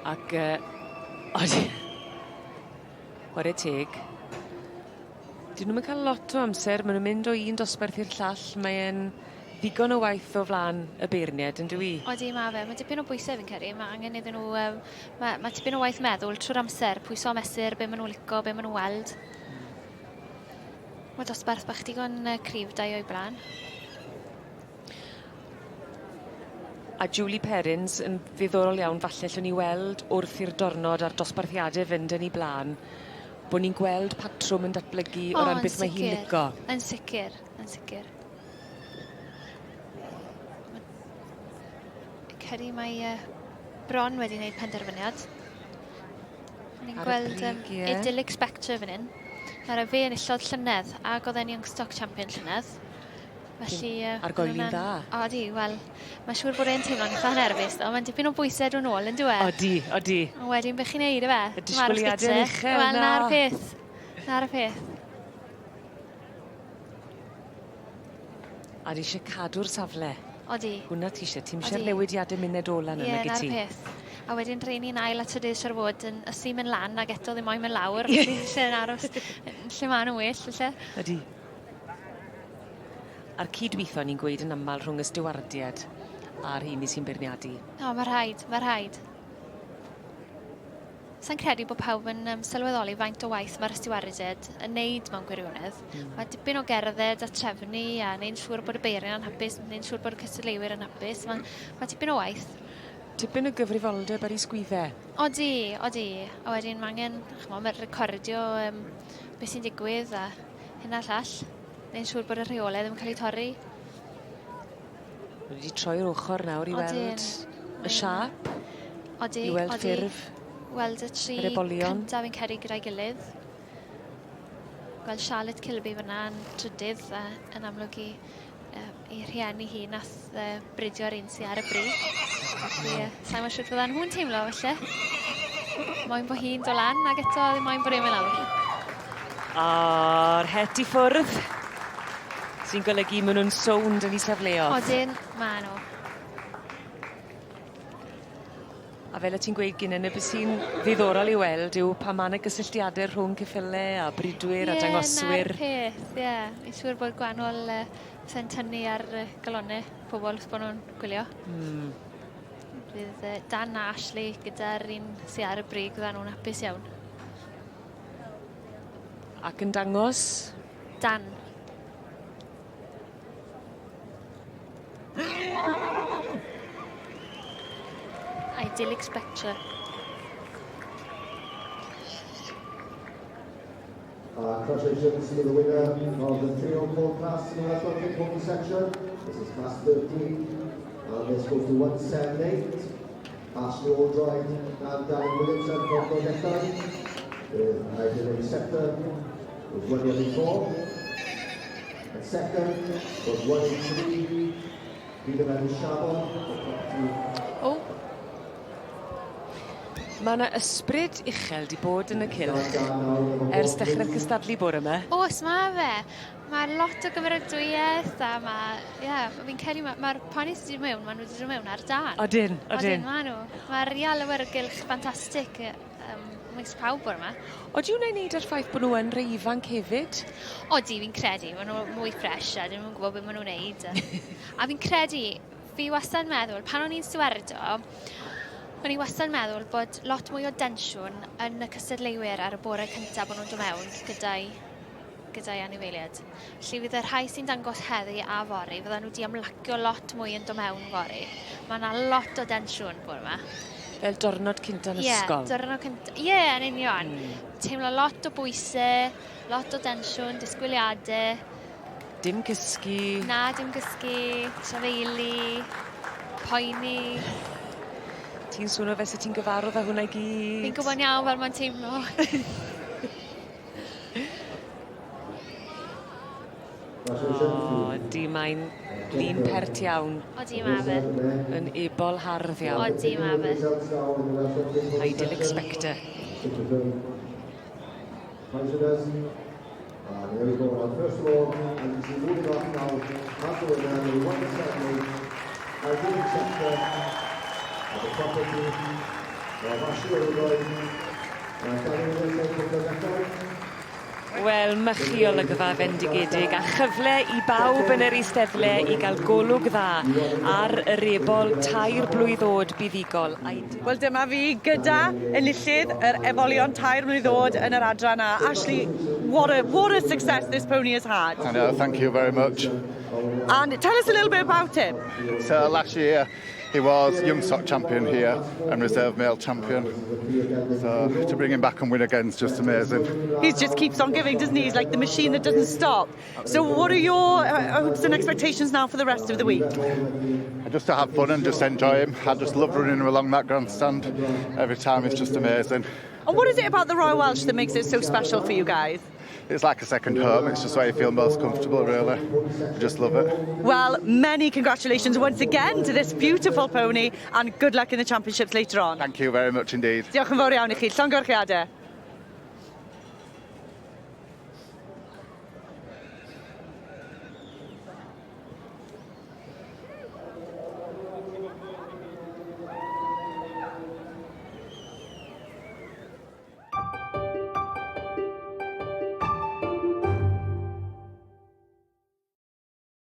Ac, chwarae teg. Dyn nhw'n cael lot o amser, maen nhw'n mynd o un dosbarth i'r llall, mae'n ddigon o waith o flaen y beirniad, yn dwi? Odi, mae fe. Mae dipyn o bwysau fi'n credu. Mae angen iddyn nhw... Mae dipyn o waith meddwl trwy'r amser, pwyso a mesur, be maen nhw'n licio, be maen nhw'n weld. Mae dosbarth bach digon cryf dau o'i blaen. A Julie Perrins yn ddiddorol iawn, falle llwn ni weld wrth i'r dornod a'r dosbarthiadau fynd yn ei blaen, bod ni'n gweld patrwm yn datblygu o ran beth mae hi'n licio. Yn sicr, yn sicr. Ceri mae bron wedi gwneud penderfyniad. Ni'n gweld idyllic spectre fan hyn. Ar y fe enillodd llynedd ac oedd e'n Youngstock Champion llynedd. Felly... Ar goelin dda. Odi, wel, mae'n siŵr bod e'n teimlo'n eitha nerfus, ond mae'n dipyn o bwysau drwy'n ôl, yn dwi? Odi. A wedyn bych chi'n neud, y fe? Y disgwyliadau uchel, wel, na'r peth. Na'r peth. A di eisiau cadw'r safle. Odi. Hwna ti eisiau, ti'n eisiau'r newidiadau muned ola yna, nag i ti? Ie, na'r peth. A wedyn rhaid ni'n ail at y dys ar fod yn ysym yn lan ac eto ddim o'i yn lawr. Lle yn aros, lle ma'n nhw well, lle? Ydi. A'r cydweithio ni'n gweud yn aml rhwng y stiwardiad a'r hyn sy'n beirniadu. O, mae rhaid. Sa'n credu bod pawb yn sylweddoli faint o waith mae'r stiwardiad yn neud mewn gwirionedd. Mae dipyn o gerdded a trefnu a neu'n siŵr bod y beirniad yn hapus, neu'n siŵr bod y cystadleuwyr yn hapus. Mae dipyn o waith. Tipyn o gyfrifoldeb ar ei sgwyddau. Odi. A wedyn mae angen, mae'n recordio beth sy'n digwydd a hynna llall. Neu'n siŵr bod y rheolau ddim yn cael ei torri. Wedi troi'r ochr nawr i weld y siap. Odi. I weld ffurf. Weld y tri cyntaf fi'n credu gyda'i gilydd. Gweld Charlotte Kilby fyna yn trydydd yn amlwg i rhieni hi nath bridio'r un sy'n ar y brig. Sa'n mae'n siŵr fydda'n hwn teimlo, felly. Moyn bod hi'n do lan, ac eto ddim moyn bod e'n mynd lawr. A'r het i ffwrdd. Sy'n golygu maen nhw'n sownd yn ei safleoedd. Odyn, maen nhw. A fel y ti'n gweud gynnyn, beth sy'n ddiddorol i weld yw pa mae'n y gysylltiadau rhwng ceffylau a bridwyr a dangoswyr. Na'r peth, Mi'n siŵr bod gwahanol sy'n tynnu ar galonau pobl wrth bod nhw'n gwylio. Bydd Dan a Ashley gyda'r un sy'n ar y brig, fydda nhw'n hapus iawn. Ac yn dangos? Dan. Idyllic spectre. Congratulations to the winner of the 3-on-4 class in the athletic hockey section. This is class 13. This goes to 178. Ashley Aldroyd and Darren Williamson from Projectile. The Idyllic Sceptre was 184. And second was 183. Peter and Shabon. Mae yna ysbryd uchel di bod yn y cylch ers dechrau'r cystadlu bore yma. Os, mae fe. Mae lot o gymeradwyaeth a fi'n credu mae'r Ponies wedi mewn, maen nhw wedi dod mewn ar dan. Odyn. Maen nhw. Mae'r real awyrgylch ffantastig mis pawb bore yma. Odi hwnna'n neud ar ffaith bod nhw yn rei ifanc hefyd? Odi, fi'n credu. Maen nhw mwy ffres a dyn nhw'n gwybod beth maen nhw'n neud. A fi'n credu, fi wastad meddwl, pan o'n i'n stiwardio, o'n i wastad meddwl bod lot mwy o densiwn yn y cystadleuwyr ar y bore cyntaf bod nhw'n dod mewn gyda'i anifeiliad. Felly fydd y rhai sy'n dangos heddi a fori, fydda nhw wedi amlacio lot mwy yn dod mewn fori. Mae yna lot o densiwn bore yma. Fel dornod cynta'n ysgol? Dornod cyntaf. Yn union. Teimlo lot o bwysau, lot o densiwn, disgwyliadau. Dim cysgu. Na, dim cysgu, trafeili, poeni. Ti'n swnio fe se ti'n gyfarwydd â hwnna i gyd? Fi'n gwybod iawn fel mae'n teimlo. Di mae'n ddyn pert iawn. Odi, ma fe. Yn ebol hardd iawn. Odi, ma fe. Idyllic spectre. There we go. First of all, as you see, moving off now, after the man, we want to start with idyllic spectre. The property Wel, mychi olygfa fendigedig a chyfle I bawb yn yr eisteddle I gael golwg dda ar yr ebol tair blwydd o'd buddigol. Wel, dyma fi gyda enillydd yr ebolion tair blwydd o'd yn yr adran a. Ashley, what a success this pony has had. I know, thank you very much. And tell us a little bit about him. So last year he was young stock champion here and reserve male champion. So to bring him back and win again is just amazing. He just keeps on giving, doesn't he? He's like the machine that doesn't stop. So what are your hopes and expectations now for the rest of the week? Just to have fun and just enjoy him. I just love running him along that grandstand. Every time it's just amazing. And what is it about the Royal Welsh that makes it so special for you guys? It's like a second home. It's just where you feel most comfortable, really. I just love it. Well, many congratulations once again to this beautiful pony and good luck in the championships later on. Thank you very much indeed. Diolch yn fawr iawn I chi. Llongyfarchiadau.